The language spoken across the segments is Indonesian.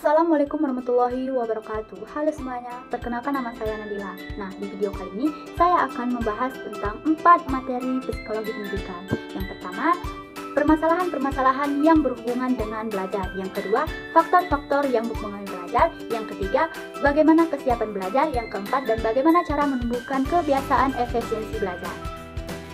Assalamualaikum warahmatullahi wabarakatuh. Halo semuanya, perkenalkan nama saya Nabila. Nah, di video kali ini saya akan membahas tentang 4 materi psikologi pendidikan. Yang pertama, permasalahan-permasalahan yang berhubungan dengan belajar. Yang kedua, faktor-faktor yang berhubungan dengan belajar. Yang ketiga, bagaimana kesiapan belajar. Yang keempat, dan bagaimana cara menumbuhkan kebiasaan efisiensi belajar.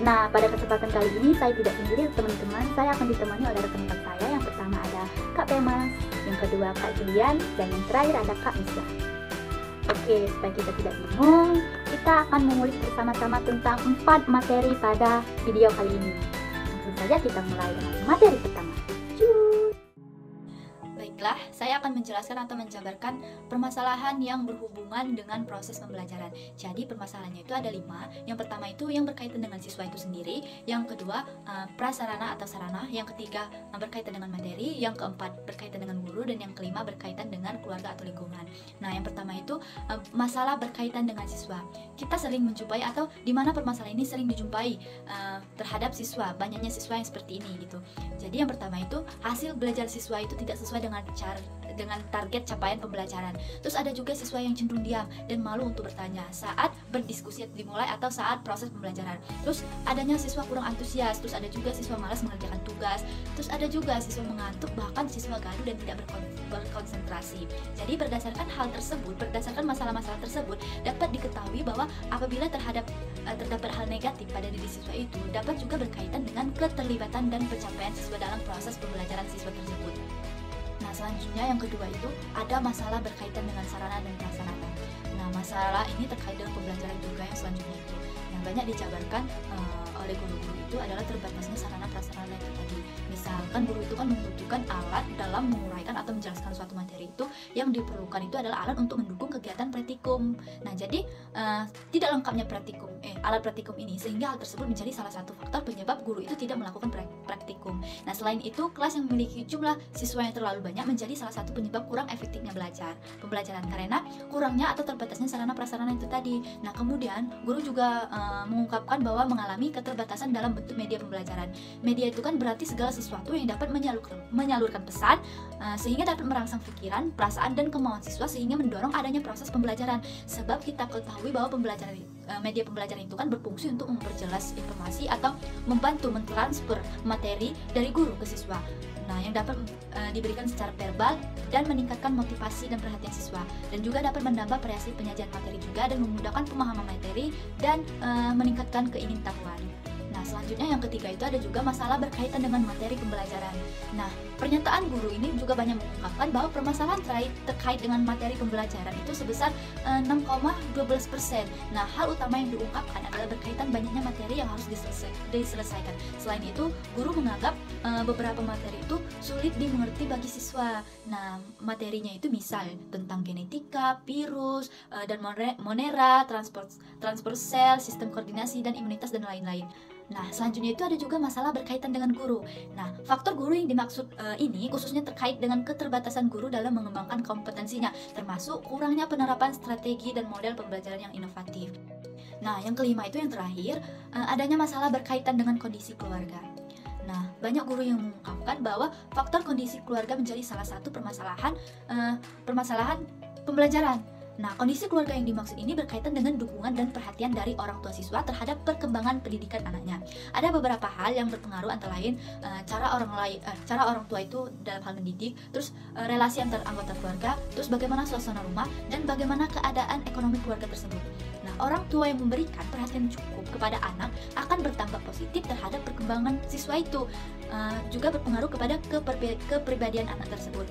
Nah, pada kesempatan kali ini saya tidak sendiri teman-teman, saya akan ditemani oleh rekan-rekan saya. Yang pertama ada Kak Pemas, yang kedua Kak Julian, dan yang terakhir ada Kak Misbah. Oke, supaya kita tidak bingung, kita akan mengulik bersama-sama tentang 4 materi pada video kali ini. Langsung saja kita mulai dengan materi pertama. Baiklah, saya akan menjelaskan atau menjabarkan permasalahan yang berhubungan dengan proses pembelajaran. Jadi permasalahannya itu ada 5. Yang pertama itu yang berkaitan dengan siswa itu sendiri. Yang kedua, prasarana atau sarana. Yang ketiga, berkaitan dengan materi. Yang keempat, berkaitan dengan guru. Dan yang kelima, berkaitan dengan keluarga atau lingkungan. Nah, yang pertama itu masalah berkaitan dengan siswa. Kita sering menjumpai atau di mana permasalahan ini sering dijumpai terhadap siswa. Banyaknya siswa yang seperti ini gitu. Jadi yang pertama itu hasil belajar siswa itu tidak sesuai dengan target capaian pembelajaran. Terus ada juga siswa yang cenderung diam dan malu untuk bertanya saat berdiskusi dimulai atau saat proses pembelajaran. Terus adanya siswa kurang antusias, terus ada juga siswa malas mengerjakan tugas, terus ada juga siswa mengantuk, bahkan siswa gaduh dan tidak berkonsentrasi. Jadi berdasarkan hal tersebut, berdasarkan masalah-masalah tersebut, dapat diketahui bahwa apabila terdapat hal negatif pada diri siswa itu dapat juga berkaitan dengan keterlibatan dan pencapaian siswa dalam proses pembelajaran siswa tersebut. Nah, selanjutnya yang kedua itu ada masalah berkaitan dengan sarana dan prasarana. Nah, masalah ini terkait dengan pembelajaran juga yang selanjutnya itu yang banyak dijabarkan oleh guru-guru itu adalah terbatasnya sarana prasarana itu tadi. Misalkan guru itu kan membutuhkan alat dalam menguraikan atau menjelaskan suatu materi itu, yang diperlukan itu adalah alat untuk mendukung kegiatan praktikum. Nah, jadi tidak lengkapnya alat praktikum ini, sehingga hal tersebut menjadi salah satu faktor penyebab guru itu tidak melakukan praktikum. Nah, selain itu kelas yang memiliki jumlah siswa yang terlalu banyak menjadi salah satu penyebab kurang efektifnya pembelajaran karena kurangnya atau terbatasnya sarana prasarana itu tadi. Nah, kemudian guru juga mengungkapkan bahwa mengalami keterbatasan dalam bentuk media pembelajaran. Media itu kan berarti segala sesuatu yang dapat menyalurkan pesan sehingga dapat merangsang pikiran, perasaan, dan kemauan siswa sehingga mendorong adanya proses pembelajaran. Sebab kita ketahui bahwa media pembelajaran itu kan berfungsi untuk memperjelas informasi atau membantu mentransfer materi dari guru ke siswa. Nah, yang dapat diberikan secara verbal dan meningkatkan motivasi dan perhatian siswa, dan juga dapat menambah variasi penyajian materi juga dan memudahkan pemahaman materi dan meningkatkan keingintahuan. Nah, selanjutnya yang ketiga itu ada juga masalah berkaitan dengan materi pembelajaran. Nah, pernyataan guru ini juga banyak mengungkapkan bahwa permasalahan terkait dengan materi pembelajaran itu sebesar 6,12%. Nah, hal utama yang diungkapkan adalah berkaitan banyaknya materi yang harus diselesaikan. Selain itu, guru menganggap beberapa materi itu sulit dimengerti bagi siswa. Nah, materinya itu misal tentang genetika, virus, dan monera, transport sel, sistem koordinasi dan imunitas dan lain-lain. Nah, selanjutnya itu ada juga masalah berkaitan dengan guru. Nah, faktor guru yang dimaksud ini khususnya terkait dengan keterbatasan guru dalam mengembangkan kompetensinya, termasuk kurangnya penerapan strategi dan model pembelajaran yang inovatif. Nah, yang kelima itu yang terakhir, adanya masalah berkaitan dengan kondisi keluarga. Nah, banyak guru yang mengungkapkan bahwa faktor kondisi keluarga menjadi salah satu permasalahan pembelajaran. Nah, kondisi keluarga yang dimaksud ini berkaitan dengan dukungan dan perhatian dari orang tua siswa terhadap perkembangan pendidikan anaknya. Ada beberapa hal yang berpengaruh, antara lain cara orang tua itu dalam hal mendidik, terus relasi antar anggota keluarga, terus bagaimana suasana rumah, dan bagaimana keadaan ekonomi keluarga tersebut. Nah, orang tua yang memberikan perhatian cukup kepada anak akan bertambah positif terhadap perkembangan siswa itu, juga berpengaruh kepada kepribadian anak tersebut.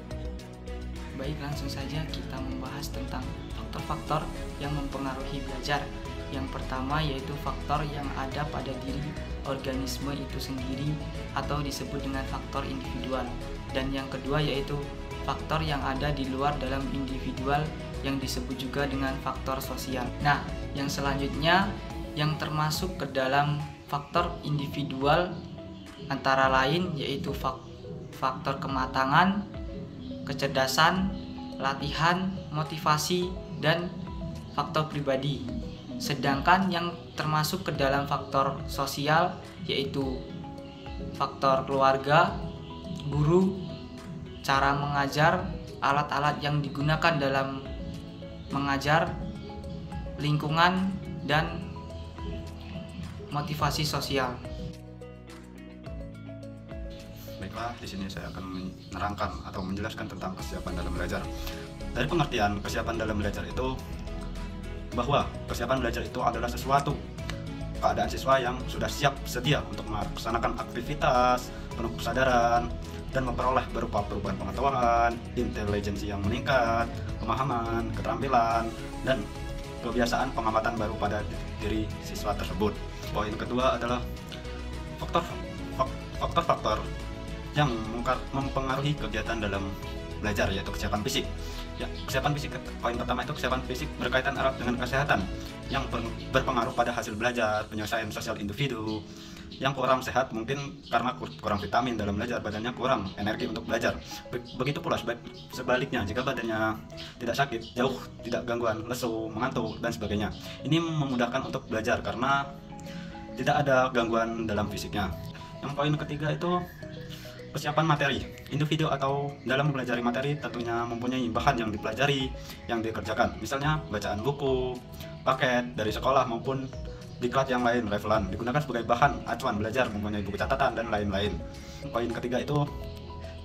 Baik, langsung saja kita membahas tentang faktor-faktor yang mempengaruhi belajar. Yang pertama yaitu faktor yang ada pada diri organisme itu sendiri atau disebut dengan faktor individual. Dan yang kedua yaitu faktor yang ada di luar dalam individual yang disebut juga dengan faktor sosial. Nah, yang selanjutnya yang termasuk ke dalam faktor individual antara lain yaitu faktor kematangan, kecerdasan, latihan, motivasi, dan faktor pribadi. Sedangkan yang termasuk ke dalam faktor sosial yaitu faktor keluarga, guru, cara mengajar, alat-alat yang digunakan dalam mengajar, lingkungan, dan motivasi sosial. Baiklah, di sini saya akan menerangkan atau menjelaskan tentang kesiapan dalam belajar. Dari pengertian kesiapan dalam belajar itu bahwa kesiapan belajar itu adalah sesuatu keadaan siswa yang sudah siap sedia untuk melaksanakan aktivitas penuh kesadaran dan memperoleh berupa perubahan pengetahuan, intelijensi yang meningkat, pemahaman, keterampilan, dan kebiasaan pengamatan baru pada diri siswa tersebut. Poin kedua adalah faktor-faktor yang mempengaruhi kegiatan dalam belajar, yaitu kesiapan fisik. Ya, kesiapan fisik, poin pertama itu kesiapan fisik berkaitan erat dengan kesehatan yang berpengaruh pada hasil belajar, penyelesaian sosial individu. Yang kurang sehat mungkin karena kurang vitamin dalam belajar, badannya kurang energi untuk belajar. Begitu pula sebaliknya, jika badannya tidak sakit, jauh, tidak gangguan, lesu, mengantuk, dan sebagainya. Ini memudahkan untuk belajar karena tidak ada gangguan dalam fisiknya. Yang poin ketiga itu persiapan materi. Individu atau dalam mempelajari materi tentunya mempunyai bahan yang dipelajari, yang dikerjakan. Misalnya bacaan buku, paket dari sekolah maupun diklat yang lain, referan, digunakan sebagai bahan acuan belajar, mempunyai buku catatan, dan lain-lain. Poin ketiga itu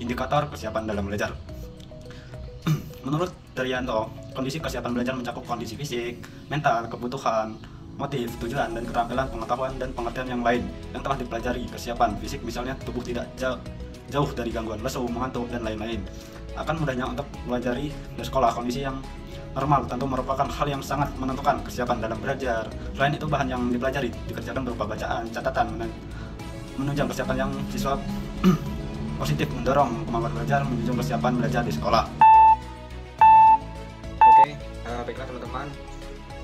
indikator kesiapan dalam belajar. Menurut Daryanto, kondisi kesiapan belajar mencakup kondisi fisik, mental, kebutuhan, motif, tujuan, dan keterampilan, pengetahuan, dan pengertian yang lain yang telah dipelajari. Kesiapan fisik misalnya tubuh tidak jauh dari gangguan lesu, mengantuk, dan lain-lain. Akan mudahnya untuk belajar di sekolah. Kondisi yang normal tentu merupakan hal yang sangat menentukan kesiapan dalam belajar. Selain itu, bahan yang dipelajari dikerjakan berupa bacaan, catatan, dan menunjang kesiapan yang siswa positif, mendorong kemampuan belajar, menunjang kesiapan belajar di sekolah. Oke, baiklah teman-teman.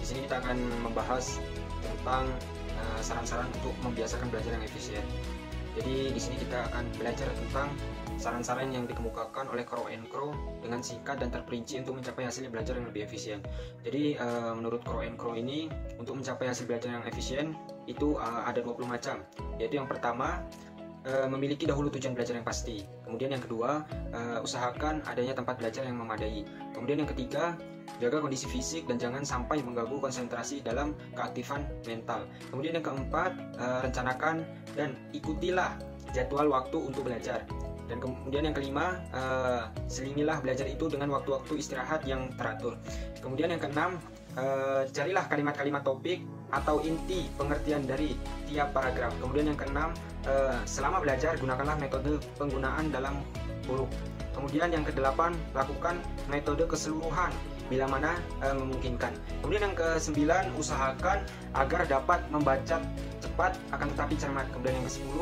Di sini kita akan membahas tentang saran-saran untuk membiasakan belajar yang efisien. Jadi di sini kita akan belajar tentang saran-saran yang dikemukakan oleh Crow & Crow dengan singkat dan terperinci untuk mencapai hasil belajar yang lebih efisien. Jadi menurut Crow & Crow ini, untuk mencapai hasil belajar yang efisien itu ada 20 macam. Yaitu yang pertama, memiliki dahulu tujuan belajar yang pasti. Kemudian yang kedua, usahakan adanya tempat belajar yang memadai. Kemudian yang ketiga, jaga kondisi fisik dan jangan sampai mengganggu konsentrasi dalam keaktifan mental. Kemudian yang keempat, rencanakan dan ikutilah jadwal waktu untuk belajar. Dan kemudian yang kelima, selingilah belajar itu dengan waktu-waktu istirahat yang teratur. Kemudian yang keenam, carilah kalimat-kalimat topik atau inti pengertian dari tiap paragraf. Kemudian yang keenam, selama belajar gunakanlah metode penggunaan dalam huruf. Kemudian yang kedelapan, lakukan metode keseluruhan bila mana memungkinkan. Kemudian yang kesembilan, usahakan agar dapat membaca cepat akan tetapi cermat. Kemudian yang ke-10,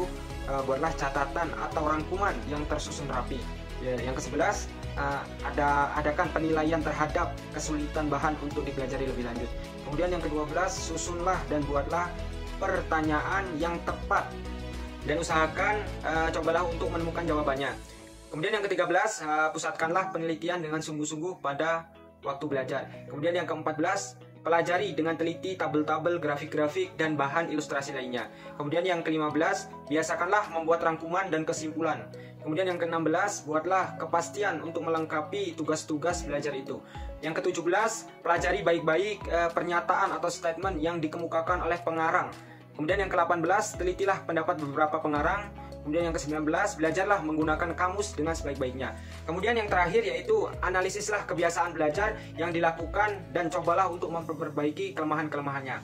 buatlah catatan atau rangkuman yang tersusun rapi. Yang ke-11, adakan penilaian terhadap kesulitan bahan untuk dipelajari lebih lanjut. Kemudian yang ke-12, susunlah dan buatlah pertanyaan yang tepat dan usahakan cobalah untuk menemukan jawabannya. Kemudian yang ke-13, pusatkanlah penelitian dengan sungguh-sungguh pada waktu belajar. Kemudian yang ke-14, pelajari dengan teliti tabel-tabel, grafik-grafik, dan bahan ilustrasi lainnya. Kemudian yang ke-15, biasakanlah membuat rangkuman dan kesimpulan. Kemudian yang ke-16, buatlah kepastian untuk melengkapi tugas-tugas belajar itu. Yang ke-17, pelajari baik-baik pernyataan atau statement yang dikemukakan oleh pengarang. Kemudian yang ke-18, telitilah pendapat beberapa pengarang. Kemudian yang ke-19, belajarlah menggunakan kamus dengan sebaik-baiknya. Kemudian yang terakhir yaitu analisislah kebiasaan belajar yang dilakukan dan cobalah untuk memperbaiki kelemahan-kelemahannya.